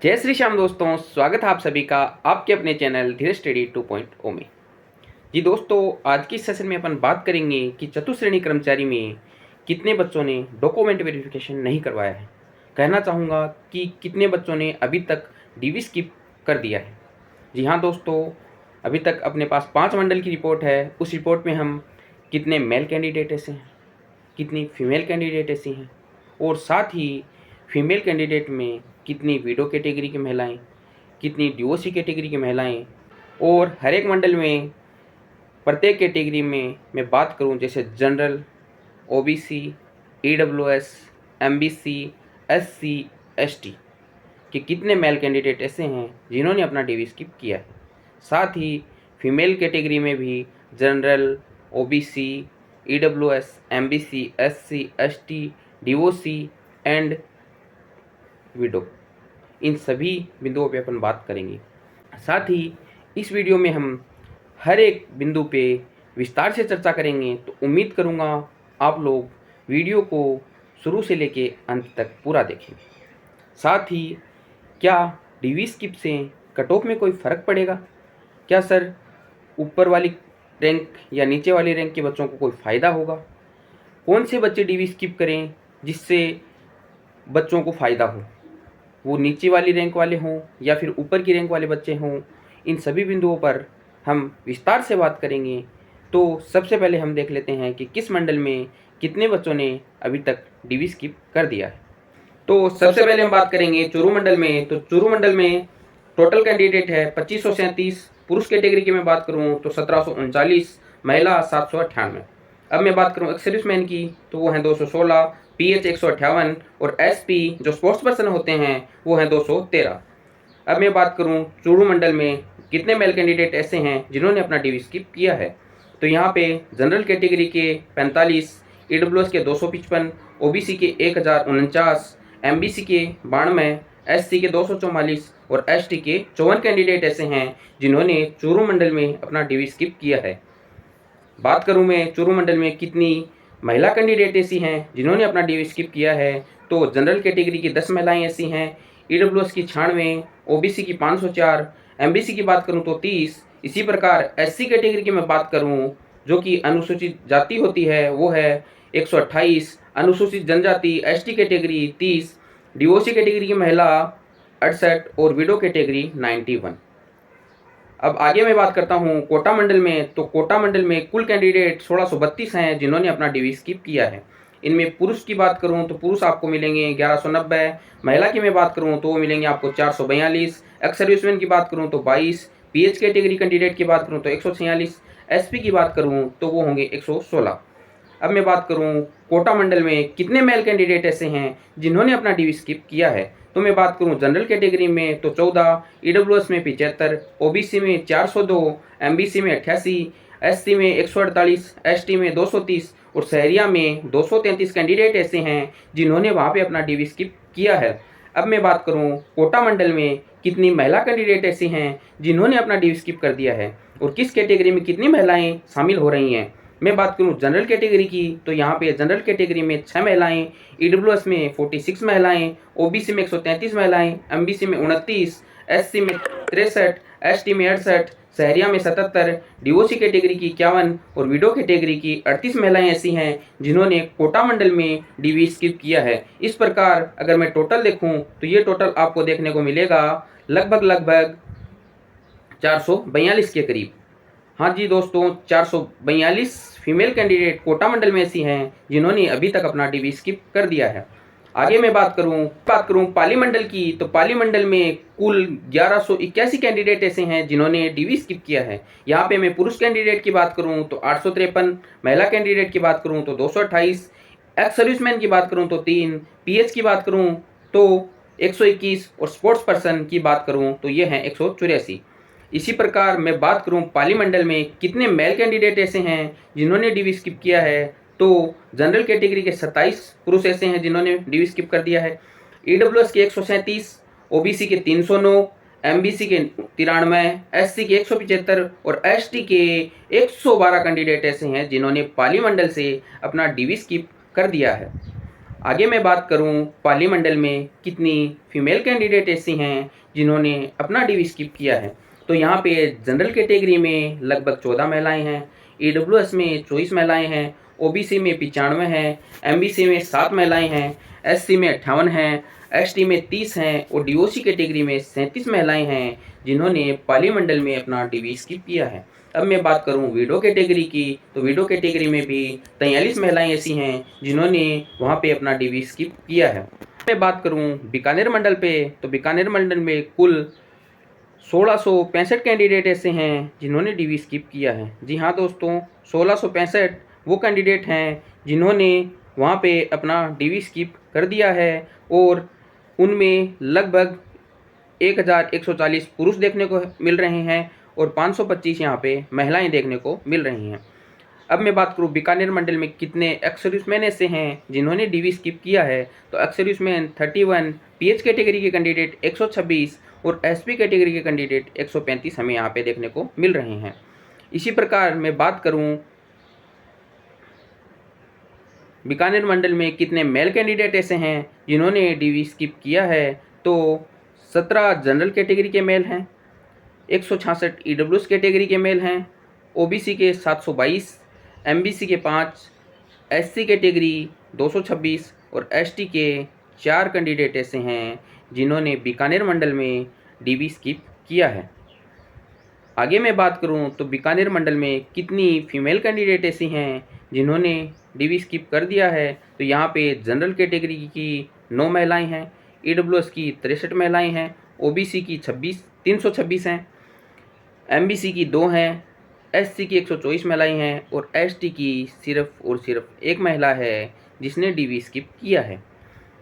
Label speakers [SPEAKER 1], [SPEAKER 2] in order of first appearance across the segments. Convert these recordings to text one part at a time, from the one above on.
[SPEAKER 1] जय श्री श्याम दोस्तों, स्वागत है आप सभी का आपके अपने चैनल धीरज स्टडी 2.0 में। जी दोस्तों, आज की सेशन में अपन बात करेंगे कि चतुश्रेणी कर्मचारी में कितने बच्चों ने डॉक्यूमेंट वेरिफिकेशन नहीं करवाया है। कहना चाहूँगा कि कितने बच्चों ने अभी तक डीवी स्किप कर दिया है। जी हाँ दोस्तों, अभी तक अपने पास 5 मंडल की रिपोर्ट है। उस रिपोर्ट में हम कितने मेल कैंडिडेट ऐसे हैं, कितनी फीमेल कैंडिडेट ऐसी हैं, और साथ ही फीमेल कैंडिडेट में कितनी वीडो कैटेगरी की महिलाएं, कितनी डीओसी कैटेगरी की महिलाएं, और हर एक मंडल में प्रत्येक कैटेगरी में मैं बात करूं जैसे general, OBC, EWS, MBC, SC, ST कि कितने मेल कैंडिडेट ऐसे हैं जिन्होंने अपना डीवी स्किप किया है। साथ ही फीमेल कैटेगरी में भी general, OBC, EWS, MBC, SC, ST, DOC and widow, इन सभी बिंदुओं पे अपन बात करेंगे। साथ ही इस वीडियो में हम हर एक बिंदु पे विस्तार से चर्चा करेंगे, तो उम्मीद करूँगा आप लोग वीडियो को शुरू से लेके अंत तक पूरा देखें। साथ ही क्या डीवी स्किप से कट ऑफ में कोई फ़र्क पड़ेगा? क्या सर ऊपर वाली रैंक या नीचे वाली रैंक के बच्चों को कोई फ़ायदा होगा? कौन से बच्चे डीवी स्किप करें जिससे बच्चों को फ़ायदा हो, वो नीचे वाली रैंक वाले हों या फिर ऊपर की रैंक वाले बच्चे हों? इन सभी बिंदुओं पर हम विस्तार से बात करेंगे। तो सबसे पहले हम देख लेते हैं कि किस मंडल में कितने बच्चों ने अभी तक डीवी स्किप कर दिया है। तो सबसे पहले हम बात करेंगे चूरू मंडल में। तो चूरू मंडल में टोटल कैंडिडेट है 2537। पुरुष कैटेगरी की मैं बात करूं तो 1739, महिला 798। अब मैं बात करूं एक्स सर्विसमैन की तो वो हैं 216, पीएच 158 और एसपी जो स्पोर्ट्स पर्सन होते हैं वो हैं 213। अब मैं बात करूं चूरू मंडल में कितने मेल कैंडिडेट ऐसे हैं जिन्होंने अपना डीवी स्किप किया है। तो यहाँ पे जनरल कैटेगरी के 45, ईडब्ल्यूएस के 255, ओबीसी के 1049, एमबीसी के 92, एससी के 244 और एसटी के 54 कैंडिडेट ऐसे हैं जिन्होंने चूरू मंडल में अपना डीवी स्किप किया है। बात करूं मैं चूरू मंडल में कितनी महिला कैंडिडेट ऐसी हैं जिन्होंने अपना डीवी स्किप किया है, तो जनरल कैटेगरी की 10 महिलाएं ऐसी हैं, ईडब्ल्यूएस की 96, ओबीसी की 504, एमबीसी की बात करूं तो 30। इसी प्रकार एससी कैटेगरी की मैं बात करूं जो कि अनुसूचित जाति होती है वो है 128, अनुसूचित जनजाति एसटी कैटेगरी 30, डीओसी कैटेगरी की महिला 68 और विडो कैटेगरी 91। अब आगे मैं बात करता हूँ कोटा मंडल में। तो कोटा मंडल में कुल कैंडिडेट 1632 हैं जिन्होंने अपना डीवी स्किप किया है। इनमें पुरुष की बात करूँ तो पुरुष आपको मिलेंगे 1190, महिला की मैं बात करूँ तो वो मिलेंगे आपको 442, एक्स सर्विसमैन की बात करूँ तो 22, पीएच कैटेगरी कैंडिडेट की बात करूँ तो 146, एसपी की बात करूँ तो वो होंगे 116। अब मैं बात करूं कोटा मंडल में कितने मेल कैंडिडेट ऐसे हैं जिन्होंने अपना डीवी स्किप किया है। तो मैं बात करूं जनरल कैटेगरी में तो 14, ईडब्ल्यूएस में 75, ओबीसी में 402, एमबीसी में 88, एससी में 148, एसटी में 230 और शहरिया में 233 कैंडिडेट ऐसे हैं जिन्होंने वहां पे अपना डीवी स्किप किया है। अब मैं बात करूं कोटा मंडल में कितनी महिला कैंडिडेट ऐसी हैं जिन्होंने अपना डीवी स्किप कर दिया है और किस कैटेगरी में कितनी महिलाएं शामिल हो रही हैं। मैं बात करूं जनरल कैटेगरी की तो यहाँ पे जनरल कैटेगरी में 6 महिलाएं, ईडब्ल्यूएस में 46 महिलाएं, ओबीसी में 133 महिलाएं, एमबीसी में 29, एससी में 63, एसटी में 68, शहरिया में 77, डीओसी कैटेगरी की 51 और विडो कैटेगरी की 38 महिलाएं ऐसी हैं जिन्होंने कोटा मंडल में डीवी स्किप किया है। इस प्रकार अगर मैं टोटल देखूँ तो ये टोटल आपको देखने को मिलेगा लगभग 442 के करीब। हाँ जी दोस्तों, 442 फीमेल कैंडिडेट कोटा मंडल में ऐसी हैं जिन्होंने अभी तक अपना डीवी स्किप कर दिया है। आगे मैं बात करूं पाली मंडल की। तो पाली मंडल में कुल 1181 कैंडिडेट ऐसे हैं जिन्होंने डीवी स्किप किया है। यहाँ पे मैं पुरुष कैंडिडेट की बात करूं तो 853, महिला कैंडिडेट की बात करूं तो 228, एक्स सर्विसमैन की बात करूं तो 3, पीएच की बात करूं तो 121 और स्पोर्ट्स पर्सन की बात करूं तो ये हैं 184। इसी प्रकार मैं बात करूं पाली मंडल में कितने मेल कैंडिडेट ऐसे हैं जिन्होंने डीवी स्किप किया है, तो जनरल कैटेगरी के 27 पुरुष ऐसे हैं जिन्होंने डीवी स्किप कर दिया है, ईडब्ल्यूएस के 137, ओबीसी के 309, एमबीसी के 93, एससी के 175 और एसटी के 112 कैंडिडेट ऐसे हैं जिन्होंने पाली मंडल से अपना डीवी स्किप कर दिया है। आगे मैं बात करूं पाली मंडल में कितनी फीमेल कैंडिडेट ऐसी हैं जिन्होंने अपना डीवी स्किप किया है। तो यहाँ पे जनरल कैटेगरी में लगभग 14 महिलाएं हैं, ईडब्ल्यूएस में 24 महिलाएं हैं, ओबीसी में 95 हैं, एमबीसी में 7 महिलाएं हैं, एससी में 58 हैं, एसटी में 30 हैं और डीओसी कैटेगरी में 37 महिलाएं हैं जिन्होंने पाली मंडल में अपना डीवी स्किप किया है। अब मैं बात करूं वीडो कैटेगरी की, तो वीडो कैटेगरी में भी 43 महिलाएं ऐसी हैं जिन्होंने वहां पे अपना डीवी स्किप किया है। मैं बात करूं बीकानेर मंडल पे, तो बीकानेर मंडल में कुल 1665 कैंडिडेट ऐसे हैं जिन्होंने डीवी स्किप किया है। जी हाँ दोस्तों, 1665 वो कैंडिडेट हैं जिन्होंने वहाँ पे अपना डीवी स्किप कर दिया है और उनमें लगभग 1140 पुरुष देखने को मिल रहे हैं और 525 यहाँ पे महिलाएं देखने को मिल रही हैं। अब मैं बात करूँ बीकानेर मंडल में कितने एक्स सर्विसमैन ऐसे हैं जिन्होंने डीवी स्किप किया है, तो एक्स सर्विसमैन 31, पीएच कैटेगरी के कैंडिडेट 126 और एसपी कैटेगरी के कैंडिडेट 135 हमें यहाँ पे देखने को मिल रहे हैं। इसी प्रकार मैं बात करूँ बीकानेर मंडल में कितने मेल कैंडिडेट ऐसे हैं जिन्होंने डीवी स्किप किया है, तो 17 जनरल कैटेगरी के मेल हैं, 166 ईडब्ल्यूएस कैटेगरी के मेल हैं, ओबीसी के 722, एमबीसी के 5, एससी कैटेगरी 226 और एसटी के 4 कैंडिडेट ऐसे हैं जिन्होंने बीकानेर मंडल में डीवी स्किप किया है। आगे मैं बात करूं तो बीकानेर मंडल में कितनी फीमेल कैंडिडेट ऐसी हैं जिन्होंने डीवी स्किप कर दिया है, तो यहाँ पे जनरल कैटेगरी की 9 महिलाएं हैं, ईडब्ल्यूएस की 63 महिलाएं हैं, ओबीसी की 326 हैं, एमबीसी की 2 हैं, एससी की 124 महिलाएं हैं और एसटी की सिर्फ और सिर्फ एक महिला है जिसने डीवी स्किप किया है।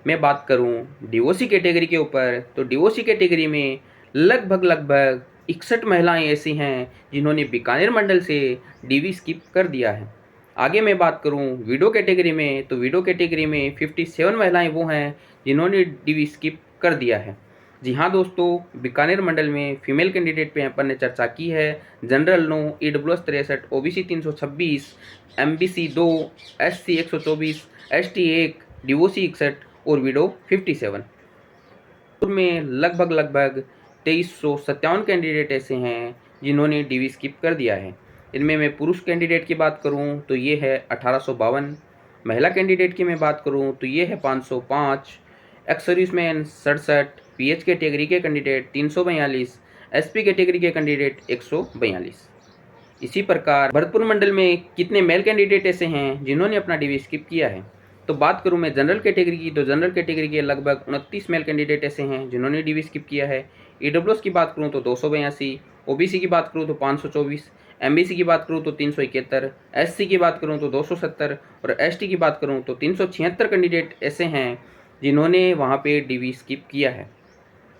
[SPEAKER 1] मैं बात करूं डीओसी कैटेगरी के ऊपर, तो डीओसी कैटेगरी में लगभग 61 महिलाएं ऐसी हैं जिन्होंने बीकानेर मंडल से डीवी स्किप कर दिया है। आगे मैं बात करूं वीडो कैटेगरी में, तो वीडो कैटेगरी में 57 महिलाएं वो हैं जिन्होंने डीवी स्किप कर दिया है। जी हाँ दोस्तों, बीकानेर मंडल में फीमेल कैंडिडेट पे अपन ने चर्चा की है। General 9, EWS 63, OBC 326, MBC 2, SC 124, ST 1, DOC 61 और विडो 57 में लगभग 2357 कैंडिडेट ऐसे हैं जिन्होंने डीवी स्किप कर दिया है। इनमें मैं पुरुष कैंडिडेट की बात करूं तो ये है 1852, महिला कैंडिडेट की मैं बात करूं तो ये है 505, एक्स सर्विसमैन 67, पीएच कैटेगरी के कैंडिडेट 342, एसपी कैटेगरी के कैंडिडेट 142। इसी प्रकार भरतपुर मंडल में कितने मेल कैंडिडेट ऐसे हैं जिन्होंने अपना डीवी स्किप किया है, तो बात करूं मैं जनरल कैटेगरी की, तो जनरल कैटेगरी के लगभग 29 मेल कैंडिडेट ऐसे हैं जिन्होंने डीवी स्किप किया है। ईडब्ल्यूएस की बात करूं तो 282, ओबीसी की बात करूं तो 524, एमबीसी की बात करूं तो 371, एससी की बात करूं तो 270 और एसटी की बात करूं तो 376 कैंडिडेट ऐसे हैं जिन्होंने वहाँ पे डीवी स्किप किया है।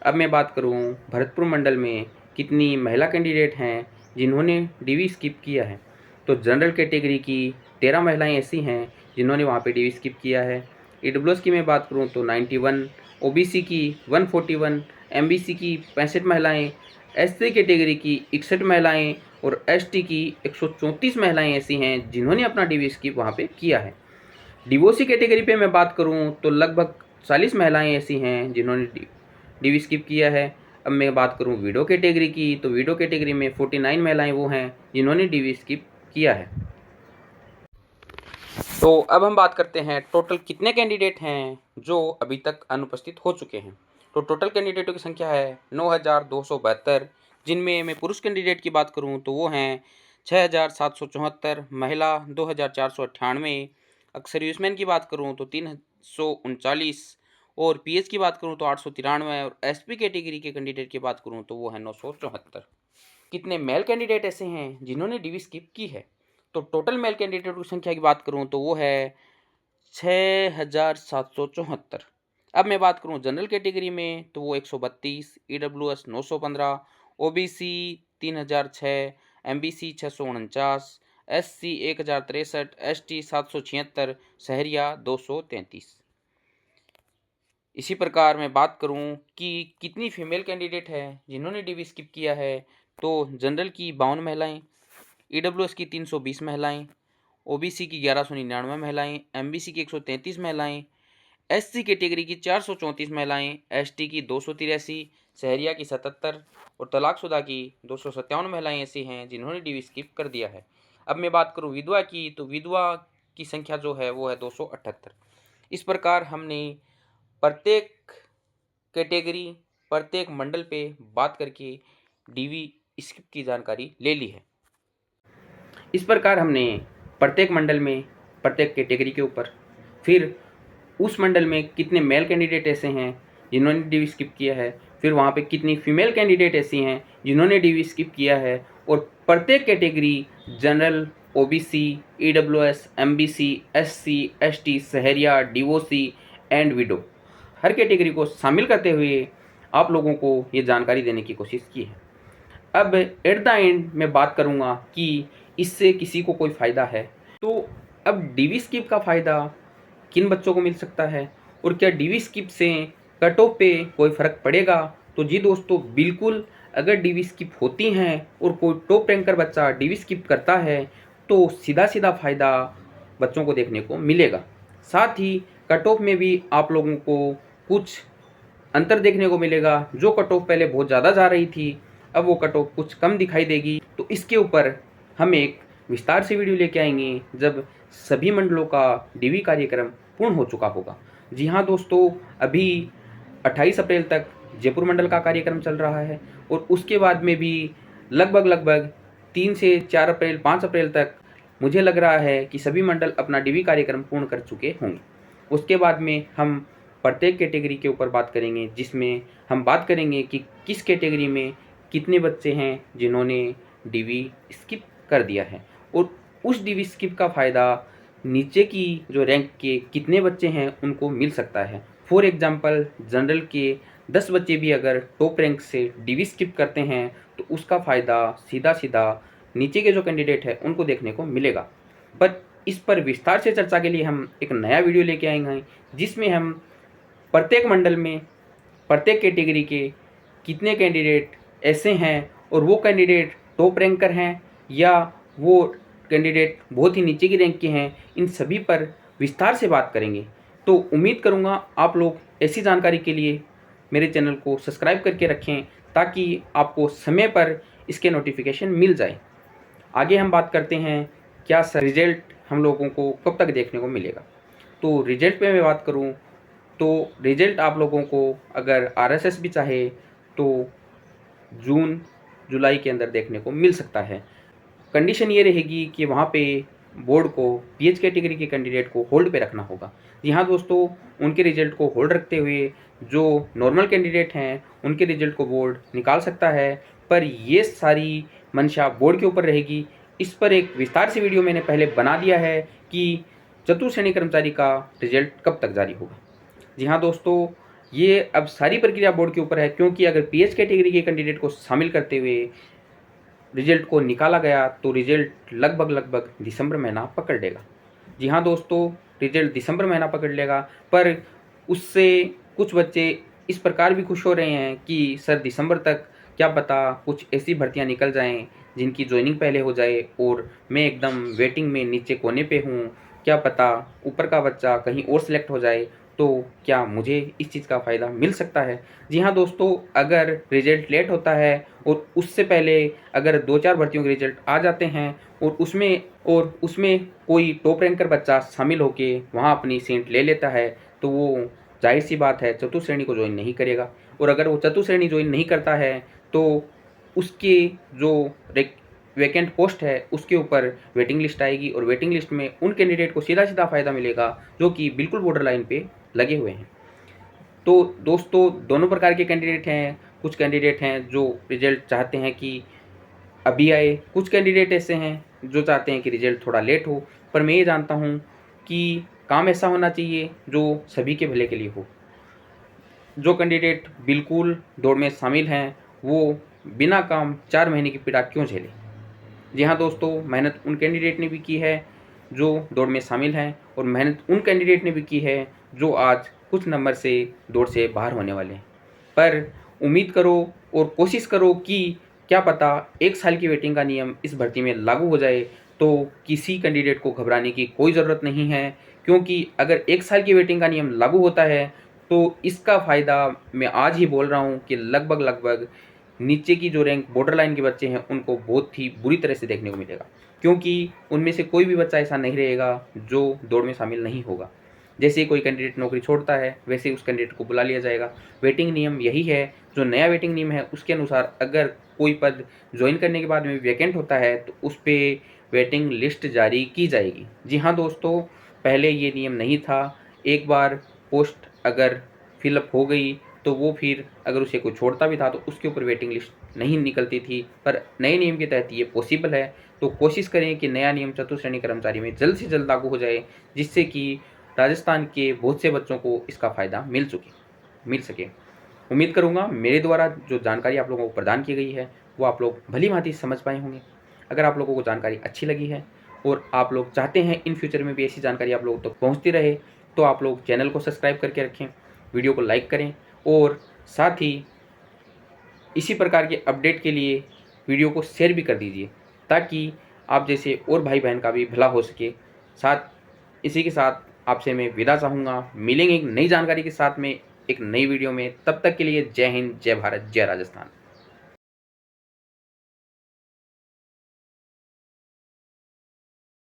[SPEAKER 1] अब मैं बात करूं भरतपुर मंडल में कितनी महिला कैंडिडेट हैं जिन्होंने डीवी स्किप किया है, तो जनरल कैटेगरी की 13 महिलाएं ऐसी हैं जिन्होंने वहाँ पे डीवी स्किप किया है। ईडब्ल्यूएस की मैं बात करूँ तो 91, ओबीसी की 141, एमबीसी की 65 महिलाएं, एससी कैटेगरी की 61 महिलाएं और एसटी की 134 महिलाएं ऐसी हैं जिन्होंने अपना डीवी स्किप वहाँ पे किया है। डीओसी कैटेगरी पे मैं बात करूँ तो लगभग 40 महिलाएं ऐसी हैं जिन्होंने डीवी स्किप किया है। अब मैं बात करूँ वीडो कैटेगरी की, तो वीडो कैटेगरी में 49 महिलाएं वो हैं जिन्होंने डीवी स्किप किया है। तो अब हम बात करते हैं टोटल कितने कैंडिडेट हैं जो अभी तक अनुपस्थित हो चुके हैं। तो टोटल कैंडिडेटों की संख्या है 9272, जिनमें मैं पुरुष कैंडिडेट की बात करूं तो वो हैं 6774, महिला 2498, अक्सर यूजमैन की बात करूं तो 339 और पीएच की बात करूं तो 893 और एसपी कैटेगरी के कैंडिडेट की बात करूं तो वो है 974। कितने मेल कैंडिडेट ऐसे हैं जिन्होंने डीवी स्किप की है, तो टोटल मेल कैंडिडेटों की संख्या की बात करूं तो वो है 6774। अब मैं बात करूं जनरल कैटेगरी में तो वो 132, EWS 915, OBC 3006, MBC 649, SC 1063, ST 776, शहरिया 233। इसी प्रकार मैं बात करूं कि कितनी फीमेल कैंडिडेट है जिन्होंने डीवी स्किप किया है, तो जनरल की 52 महिलाएं, ईडब्ल्यूएस की 320 महिलाएं, ओबीसी की 1199 महिलाएं, एमबीसी की 133 महिलाएं, एससी कैटेगरी की 434 महिलाएं, एसटी की 283, शहरिया की 77 और तलाकशुदा की 257 महिलाएं ऐसी हैं जिन्होंने डीवी स्किप कर दिया है। अब मैं बात करूं विधवा की, तो विधवा की संख्या जो है वो है 278। इस प्रकार हमने प्रत्येक कैटेगरी, प्रत्येक मंडल पे बात करके डीवी स्किप की जानकारी ले ली है। इस प्रकार हमने प्रत्येक मंडल में प्रत्येक कैटेगरी के ऊपर, फिर उस मंडल में कितने मेल कैंडिडेट ऐसे हैं जिन्होंने डीवी स्किप किया है, फिर वहाँ पे कितनी फीमेल कैंडिडेट ऐसी हैं जिन्होंने डीवी स्किप किया है, और प्रत्येक category general, OBC, EWS, MBC, SC, ST, Sahariya, DOC and widow, हर कैटेगरी को शामिल करते हुए आप लोगों को ये जानकारी देने की कोशिश की है। अब एट द एंड मैं बात करूँगा कि इससे किसी को कोई फ़ायदा है। तो अब डीवी स्किप का फ़ायदा किन बच्चों को मिल सकता है और क्या डीवी स्किप से कट ऑफ पे कोई फ़र्क पड़ेगा? तो जी दोस्तों, बिल्कुल, अगर डीवी स्किप होती हैं और कोई टॉप रैंकर बच्चा डीवी स्किप करता है तो सीधा सीधा फ़ायदा बच्चों को देखने को मिलेगा। साथ ही कट ऑफ में भी आप लोगों को कुछ अंतर देखने को मिलेगा। जो कट ऑफ पहले बहुत ज़्यादा जा रही थी, अब वो कट ऑफ कुछ कम दिखाई देगी। तो इसके ऊपर हम एक विस्तार से वीडियो लेके आएंगे जब सभी मंडलों का डीवी कार्यक्रम पूर्ण हो चुका होगा। जी हाँ दोस्तों, अभी 28 अप्रैल तक जयपुर मंडल का कार्यक्रम चल रहा है और उसके बाद में भी लगभग 3 से 4 अप्रैल, 5 अप्रैल तक मुझे लग रहा है कि सभी मंडल अपना डीवी कार्यक्रम पूर्ण कर चुके होंगे। उसके बाद में हम प्रत्येक कैटेगरी के ऊपर बात करेंगे, जिसमें हम बात करेंगे कि किस कैटेगरी में कितने बच्चे हैं जिन्होंने डीवी स्किप कर दिया है और उस डीवी स्किप का फ़ायदा नीचे की जो रैंक के कितने बच्चे हैं उनको मिल सकता है। फॉर एग्जांपल, जनरल के 10 बच्चे भी अगर टॉप रैंक से डीवी स्किप करते हैं तो उसका फ़ायदा सीधा सीधा नीचे के जो कैंडिडेट है उनको देखने को मिलेगा। पर इस पर विस्तार से चर्चा के लिए हम एक नया वीडियो लेके आएंगे, जिसमें हम प्रत्येक मंडल में प्रत्येक कैटेगरी के कितने कैंडिडेट ऐसे हैं और वो कैंडिडेट टॉप रैंकर हैं या वो कैंडिडेट बहुत ही नीचे की रैंक के हैं, इन सभी पर विस्तार से बात करेंगे। तो उम्मीद करूँगा आप लोग ऐसी जानकारी के लिए मेरे चैनल को सब्सक्राइब करके रखें ताकि आपको समय पर इसके नोटिफिकेशन मिल जाए। आगे हम बात करते हैं क्या रिजल्ट हम लोगों को कब तक देखने को मिलेगा। तो रिजल्ट पे मैं बात करूँ तो रिजल्ट आप लोगों को अगर आरएसएस भी चाहे तो जून जुलाई के अंदर देखने को मिल सकता है। कंडीशन ये रहेगी कि वहाँ पे बोर्ड को पीएच कैटेगरी के कैंडिडेट को होल्ड पे रखना होगा। जी हाँ दोस्तों, उनके रिजल्ट को होल्ड रखते हुए जो नॉर्मल कैंडिडेट हैं उनके रिजल्ट को बोर्ड निकाल सकता है, पर ये सारी मंशा बोर्ड के ऊपर रहेगी। इस पर एक विस्तार से वीडियो मैंने पहले बना दिया है कि चतुर्थ श्रेणी कर्मचारी का रिजल्ट कब तक जारी होगा। जी हाँ दोस्तों, ये अब सारी प्रक्रिया बोर्ड के ऊपर है, क्योंकि अगर पीएच कैटेगरी के कैंडिडेट को शामिल करते हुए रिजल्ट को निकाला गया तो रिजल्ट लगभग दिसंबर महीना पकड़ लेगा। जी हाँ दोस्तों, रिजल्ट दिसंबर महीना पकड़ लेगा, पर उससे कुछ बच्चे इस प्रकार भी खुश हो रहे हैं कि सर दिसंबर तक क्या पता कुछ ऐसी भर्तियां निकल जाएं जिनकी ज्वाइनिंग पहले हो जाए और मैं एकदम वेटिंग में नीचे कोने पे हूँ, क्या पता ऊपर का बच्चा कहीं और सिलेक्ट हो जाए, तो क्या मुझे इस चीज़ का फ़ायदा मिल सकता है। जी हाँ दोस्तों, अगर रिजल्ट लेट होता है और उससे पहले अगर 2-4 भर्तियों के रिजल्ट आ जाते हैं और उसमें कोई टॉप रैंकर बच्चा शामिल होके वहाँ अपनी सीट ले लेता है, तो वो जाहिर सी बात है चतुर्थ श्रेणी को ज्वाइन नहीं करेगा। और अगर वो चतुर्थ श्रेणी ज्वाइन नहीं करता है तो उसके जो वैकेंट पोस्ट है उसके ऊपर वेटिंग लिस्ट आएगी और वेटिंग लिस्ट में उन कैंडिडेट को सीधा सीधा फ़ायदा मिलेगा जो कि बिल्कुल बॉर्डर लाइन पे लगे हुए हैं। तो दोस्तों, दोनों प्रकार के कैंडिडेट हैं। कुछ कैंडिडेट हैं जो रिजल्ट चाहते हैं कि अभी आए, कुछ कैंडिडेट ऐसे हैं जो चाहते हैं कि रिजल्ट थोड़ा लेट हो। पर मैं ये जानता हूँ कि काम ऐसा होना चाहिए जो सभी के भले के लिए हो। जो कैंडिडेट बिल्कुल दौड़ में शामिल हैं वो बिना काम 4 महीने की पीड़ा क्यों झेले। जी हाँ दोस्तों, मेहनत उन कैंडिडेट ने भी की है जो दौड़ में शामिल हैं और मेहनत उन कैंडिडेट ने भी की है जो आज कुछ नंबर से दौड़ से बाहर होने वाले हैं। पर उम्मीद करो और कोशिश करो कि क्या पता 1 साल की वेटिंग का नियम इस भर्ती में लागू हो जाए, तो किसी कैंडिडेट को घबराने की कोई ज़रूरत नहीं है, क्योंकि अगर 1 साल की वेटिंग का नियम लागू होता है तो इसका फ़ायदा मैं आज ही बोल रहा हूँ कि लगभग नीचे की जो रैंक बॉर्डर लाइन के बच्चे हैं उनको बहुत ही बुरी तरह से देखने को मिलेगा, क्योंकि उनमें से कोई भी बच्चा ऐसा नहीं रहेगा जो दौड़ में शामिल नहीं होगा। जैसे ही कोई कैंडिडेट नौकरी छोड़ता है वैसे ही उस कैंडिडेट को बुला लिया जाएगा। वेटिंग नियम यही है, जो नया वेटिंग नियम है उसके अनुसार अगर कोई पद ज्वाइन करने के बाद में वैकेंट होता है तो उस पे वेटिंग लिस्ट जारी की जाएगी। जी हाँ दोस्तों, पहले ये नियम नहीं था। एक बार पोस्ट अगर फिलअप हो गई तो वो फिर अगर उसे कोई छोड़ता भी था तो उसके ऊपर वेटिंग लिस्ट नहीं निकलती थी, पर नए नियम के तहत ये पॉसिबल है। तो कोशिश करें कि नया नियम चतुश्रेणी कर्मचारी में जल्द से जल्द लागू हो जाए, जिससे कि राजस्थान के बहुत से बच्चों को इसका फ़ायदा मिल सके। उम्मीद करूँगा मेरे द्वारा जो जानकारी आप लोगों को प्रदान की गई है वो आप लोग भली भांति समझ पाए होंगे। अगर आप लोगों को जानकारी अच्छी लगी है और आप लोग चाहते हैं इन फ्यूचर में भी ऐसी जानकारी आप लोगों तक पहुंचती रहे, तो आप लोग चैनल को सब्सक्राइब करके रखें, वीडियो को लाइक करें और साथ ही इसी प्रकार के अपडेट के लिए वीडियो को शेयर भी कर दीजिए, ताकि आप जैसे और भाई बहन का भी भला हो सके। इसी के साथ आपसे मैं विदा चाहूँगा। मिलेंगे एक नई जानकारी के साथ में एक नई वीडियो में। तब तक के लिए जय हिंद, जय भारत, जय राजस्थान।